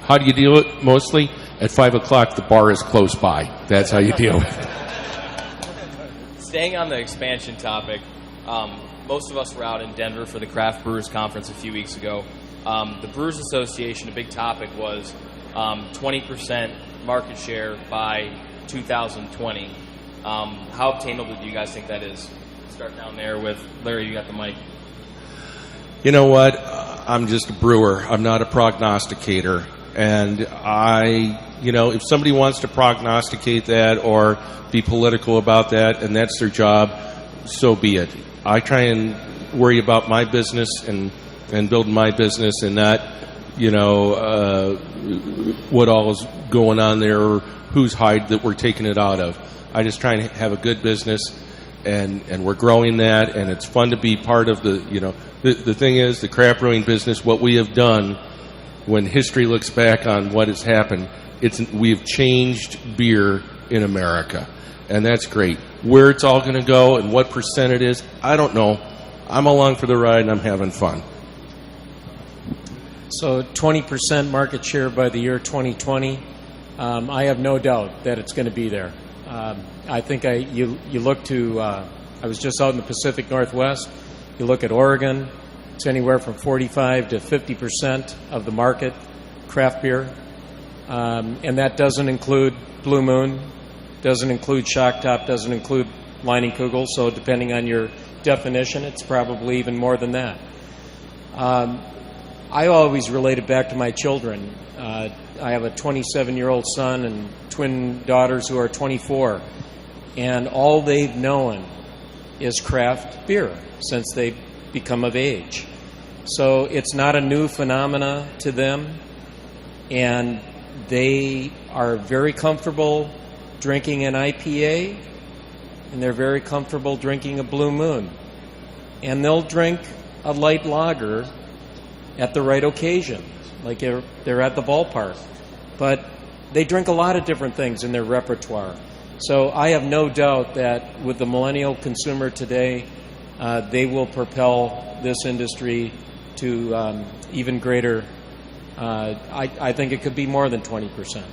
how do you deal with it? Mostly at 5 o'clock, the bar is close by. That's how you deal with it. Staying on the expansion topic, most of us were out in Denver for the Craft Brewers Conference a few weeks ago. The Brewers Association, a big topic was 20% market share by 2020. How obtainable do you guys think that is? Start down there with Larry. You got the mic. You know what? I'm just a brewer. I'm not a prognosticator. And if somebody wants to prognosticate that or be political about that, and that's their job, so be it. I try and worry about my business and building my business and not, what all is going on there or whose hide that we're taking it out of. I just try and have a good business, and we're growing that, and it's fun to be part of the thing is, the craft brewing business, what we have done, when history looks back on what has happened, we have changed beer in America, and that's great. Where it's all going to go and what percent it is, I don't know. I'm along for the ride, and I'm having fun. So 20% market share by the year 2020, I have no doubt that it's going to be there. I think you look to, I was just out in the Pacific Northwest, you look at Oregon, it's anywhere from 45 to 50% of the market, craft beer. And that doesn't include Blue Moon, doesn't include Shock Top, doesn't include Leinenkugel, so depending on your definition, it's probably even more than that. I always relate it back to my children. I have a 27-year-old son and twin daughters who are 24, and all they've known is craft beer since they've become of age. So it's not a new phenomena to them, and they are very comfortable drinking an IPA, and they're very comfortable drinking a Blue Moon. And they'll drink a light lager at the right occasion, like they're at the ballpark. But they drink a lot of different things in their repertoire. So I have no doubt that with the millennial consumer today, they will propel this industry to even greater. I think it could be more than 20%.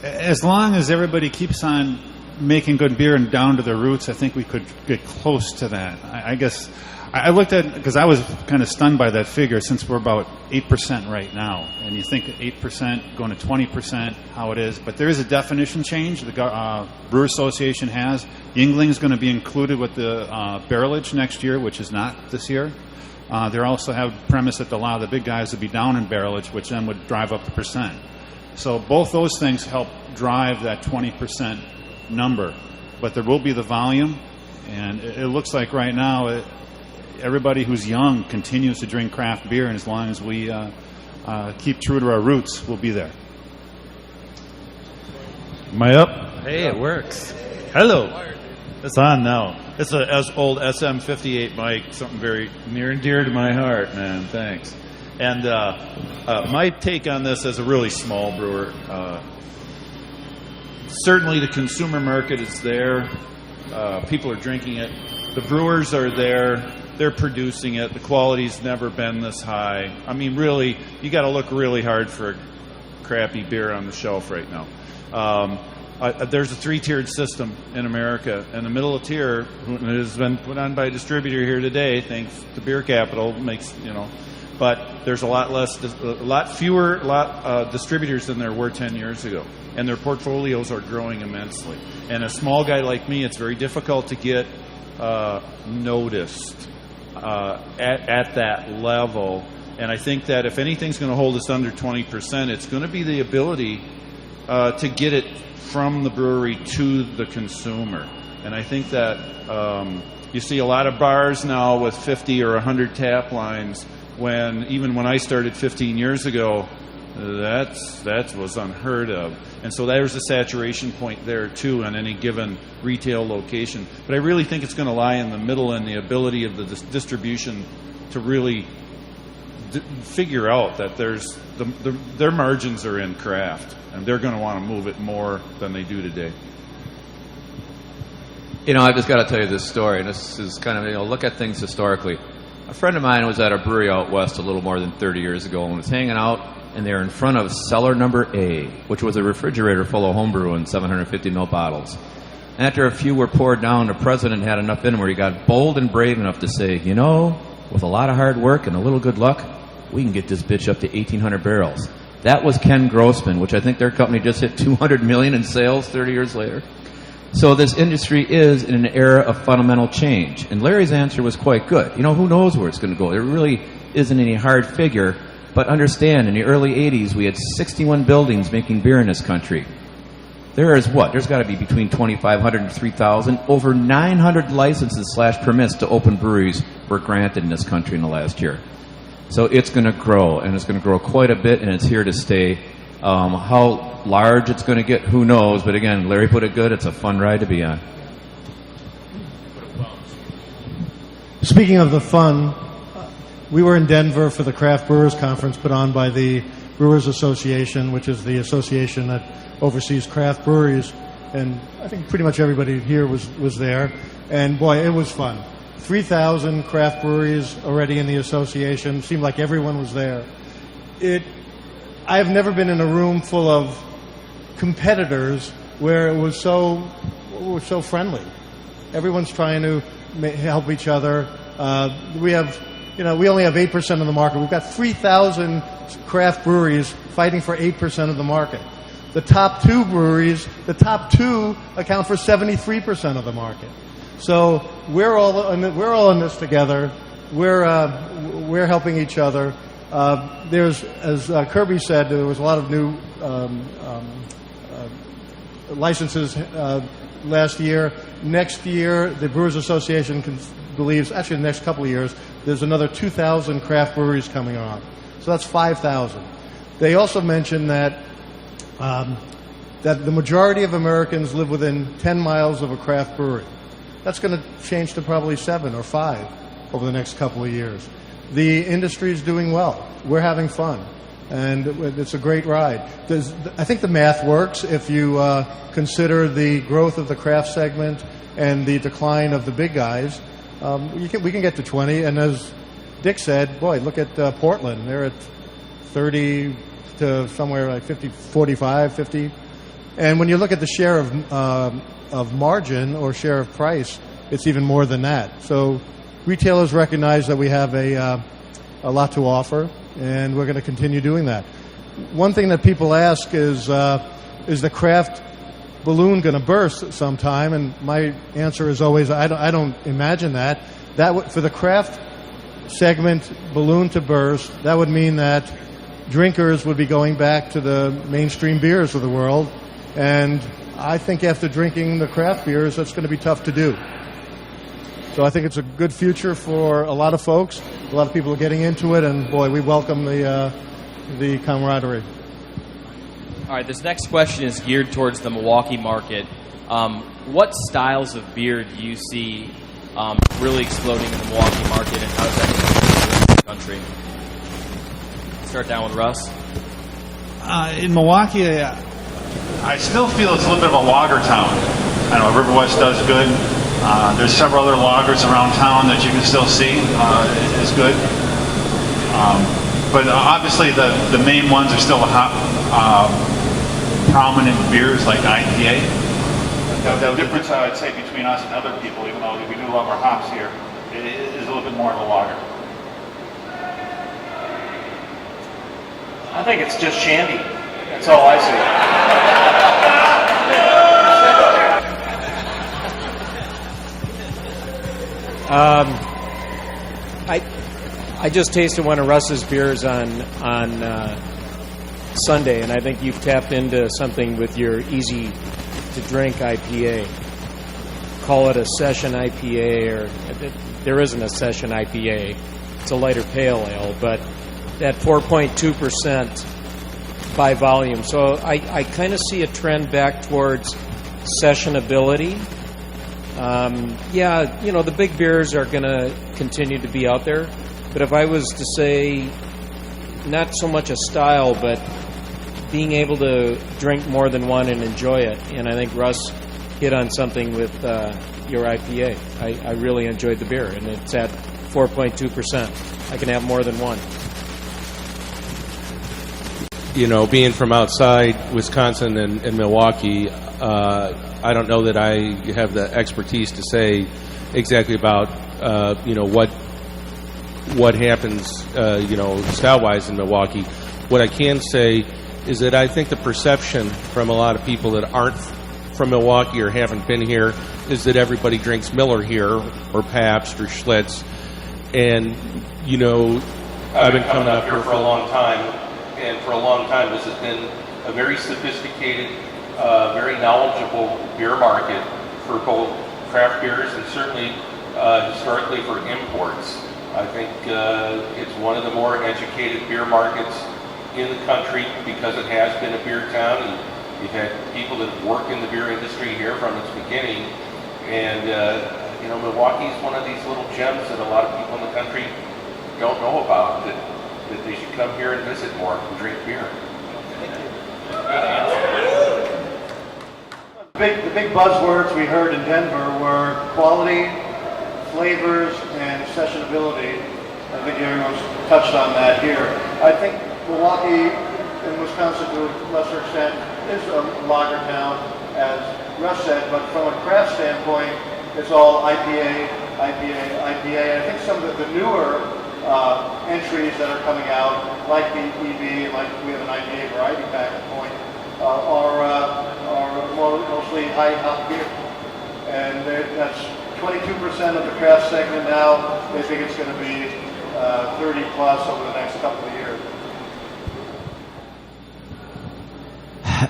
As long as everybody keeps on making good beer and down to their roots, I think we could get close to that. I guess I looked at, because I was kind of stunned by that figure, since we're about 8% right now. And you think 8% going to 20%, how it is. But there is a definition change the Brewer Association has. Yuengling is going to be included with the barrelage next year, which is not this year. They also have the premise that a lot of the big guys would be down in barrelage, which then would drive up the percent. So both those things help drive that 20% number. But there will be the volume, and it looks like right now everybody who's young continues to drink craft beer, and as long as we keep true to our roots, we'll be there. Am I up? Hey, it works. Hello. It's on now. It's an old SM58 mic, something very near and dear to my heart, man. Thanks. And my take on this as a really small brewer, certainly the consumer market is there. People are drinking it. The brewers are there. They're producing it. The quality's never been this high. I mean, really, you got to look really hard for a crappy beer on the shelf right now. There's a three-tiered system in America, and the middle tier has been put on by a distributor here today, thanks to Beer Capital. But there's a lot fewer distributors than there were 10 years ago, and their portfolios are growing immensely. And a small guy like me, it's very difficult to get noticed at that level. And I think that if anything's going to hold us under 20%, it's going to be the ability to get it from the brewery to the consumer. And I think that you see a lot of bars now with 50 or 100 tap lines, even when I started 15 years ago, that was unheard of. And so there's a saturation point there too on any given retail location. But I really think it's going to lie in the middle and the ability of the distribution to really figure out that their margins are in craft, and they're going to want to move it more than they do today. I've just got to tell you this story, and this is kind of, look at things historically. A friend of mine was at a brewery out west a little more than 30 years ago and was hanging out, and they were in front of cellar number A, which was a refrigerator full of homebrew in 750 ml bottles. After a few were poured down, the president had enough in where he got bold and brave enough to say, you know, with a lot of hard work and a little good luck, we can get this bitch up to 1,800 barrels. That was Ken Grossman, which I think their company just hit $200 million in sales 30 years later. So this industry is in an era of fundamental change. And Larry's answer was quite good. You know, who knows where it's going to go? There really isn't any hard figure. But understand, in the early 80s, we had 61 buildings making beer in this country. There is what? There's got to be between 2,500 and 3,000. Over 900 licenses / permits to open breweries were granted in this country in the last year. So it's going to grow, and it's going to grow quite a bit, and it's here to stay. How large it's going to get, who knows? But again, Larry put it good. It's a fun ride to be on. Speaking of the fun, we were in Denver for the Craft Brewers Conference put on by the Brewers Association, which is the association that oversees craft breweries. And I think pretty much everybody here was there. And boy, it was fun. 3,000 craft breweries already in the association. Seemed like everyone was there. I have never been in a room full of competitors where it was so friendly. Everyone's trying to help each other. We only have 8% of the market. We've got 3,000 craft breweries fighting for 8% of the market. The top two breweries, the top two account for 73% of the market. So we're all in this together. We're helping each other. There's, as Kirby said, there was a lot of new licenses last year. Next year, the Brewers Association believes, actually the next couple of years, there's another 2,000 craft breweries coming on. So that's 5,000. They also mentioned that the majority of Americans live within 10 miles of a craft brewery. That's going to change to probably 7 or 5 over the next couple of years. The industry is doing well. We're having fun, and it's a great ride. I think the math works if you consider the growth of the craft segment and the decline of the big guys. We can get to 20, and as Dick said, boy, look at Portland. They're at 30 to somewhere like 50, 45, 50. And when you look at the share of margin or share of price, it's even more than that. So retailers recognize that we have a lot to offer, and we're going to continue doing that. One thing that people ask is the craft balloon going to burst sometime? And my answer is always, I don't imagine that. For the craft segment balloon to burst, that would mean that drinkers would be going back to the mainstream beers of the world. And I think after drinking the craft beers, that's going to be tough to do. So I think it's a good future for a lot of folks. A lot of people are getting into it, and boy, we welcome the camaraderie. All right, this next question is geared towards the Milwaukee market. What styles of beer do you see really exploding in the Milwaukee market, and how does that compare to the country? Start down with Russ. In Milwaukee, I still feel it's a little bit of a lager town. I know River West does good. There's several other lagers around town that you can still see is good. But obviously the main ones are still the prominent beers like IPA. The difference I'd say between us and other people, even though we do love our hops here, is a little bit more of a lager. I think it's just shandy. That's all I see. I just tasted one of Russ's beers on Sunday, and I think you've tapped into something with your easy to drink IPA. Call it a session IPA, or there isn't a session IPA. It's a lighter pale ale, but at 4.2% by volume. So I kind of see a trend back towards sessionability. The big beers are going to continue to be out there. But if I was to say, not so much a style, but being able to drink more than one and enjoy it. And I think Russ hit on something with your IPA. I really enjoyed the beer, and it's at 4.2%. I can have more than one. You know, being from outside Wisconsin and Milwaukee, I don't know that I have the expertise to say exactly about what happens style-wise in Milwaukee. What I can say is that I think the perception from a lot of people that aren't from Milwaukee or haven't been here is that everybody drinks Miller here or Pabst or Schlitz. And, you know, I've been coming up here for a long time, and for a long time this has been a very sophisticated, very knowledgeable beer market for both craft beers and certainly historically for imports. I think it's one of the more educated beer markets in the country because it has been a beer town, and you've had people that have worked in the beer industry here from its beginning. And Milwaukee is one of these little gems that a lot of people in the country don't know about, that they should come here and visit more and drink beer. The big buzzwords we heard in Denver were quality, flavors, and sessionability. I think everyone's touched on that here. I think Milwaukee and Wisconsin, to a lesser extent, is a lager town, as Russ said, but from a craft standpoint, it's all IPA. I think some of the newer entries that are coming out, like the EB, like we have an IPA variety pack at Point, are mostly high hop beer. And that's 22% of the craft segment now. They think it's going to be 30 plus over the next couple of years.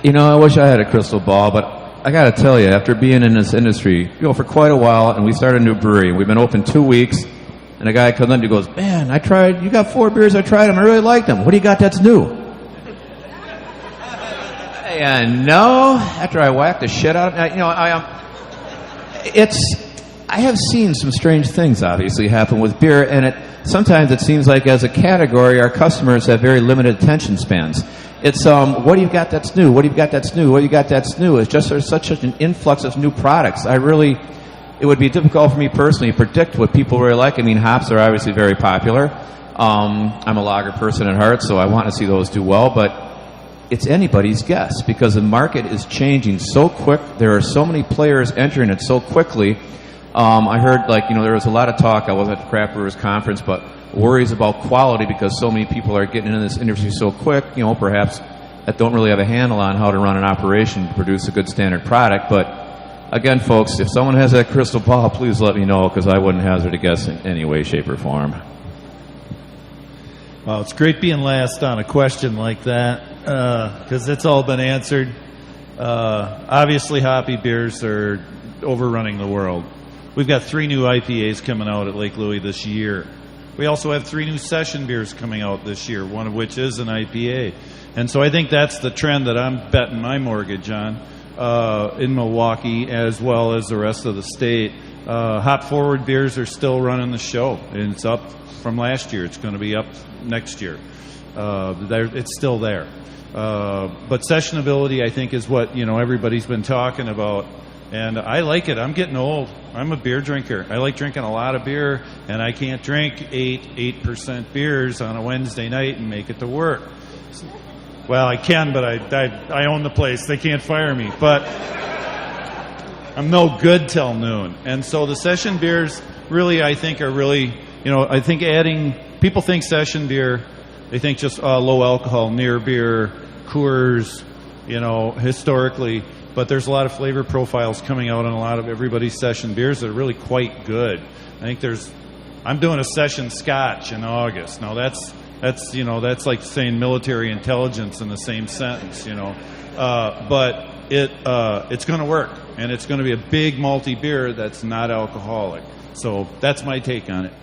You know, I wish I had a crystal ball, but I got to tell you, after being in this industry, for quite a while, and we started a new brewery. We've been open 2 weeks, and a guy comes in and goes, "Man, you got 4 beers, I tried them, I really liked them. What do you got that's new?" And no, after I whacked the shit out of it, I have seen some strange things obviously happen with beer, and sometimes it seems like as a category, our customers have very limited attention spans. It's what do you got that's new? What do you got that's new? What do you got that's new? It's just there's such an influx of new products. It would be difficult for me personally to predict what people really like. I mean, hops are obviously very popular. I'm a lager person at heart, so I want to see those do well, but it's anybody's guess because the market is changing so quick. There are so many players entering it so quickly. I heard, there was a lot of talk. I wasn't at the Craft Brewers Conference, but worries about quality because so many people are getting into this industry so quick, perhaps that don't really have a handle on how to run an operation to produce a good standard product. But again, folks, if someone has that crystal ball, please let me know because I wouldn't hazard a guess in any way, shape, or form. Well, it's great being last on a question like that because it's all been answered. Obviously, hoppy beers are overrunning the world. We've got 3 new IPAs coming out at Lake Louie this year. We also have 3 new session beers coming out this year, one of which is an IPA. And so I think that's the trend that I'm betting my mortgage on in Milwaukee as well as the rest of the state. Hop-forward beers are still running the show, and it's up from last year. It's going to be up next year. It's still there. But sessionability, I think, is what everybody's been talking about. And I like it. I'm getting old. I'm a beer drinker. I like drinking a lot of beer, and I can't drink 8% beers on a Wednesday night and make it to work. Well, I can, but I own the place. They can't fire me. But I'm no good till noon. And so the session beers really, I think, are really, I think people think session beer, they think just low alcohol, near beer, Coors, historically. But there's a lot of flavor profiles coming out on a lot of everybody's session beers that are really quite good. I think I'm doing a session scotch in August. Now that's like saying military intelligence in the same sentence, But it's going to work, and it's going to be a big malty beer that's not alcoholic. So that's my take on it.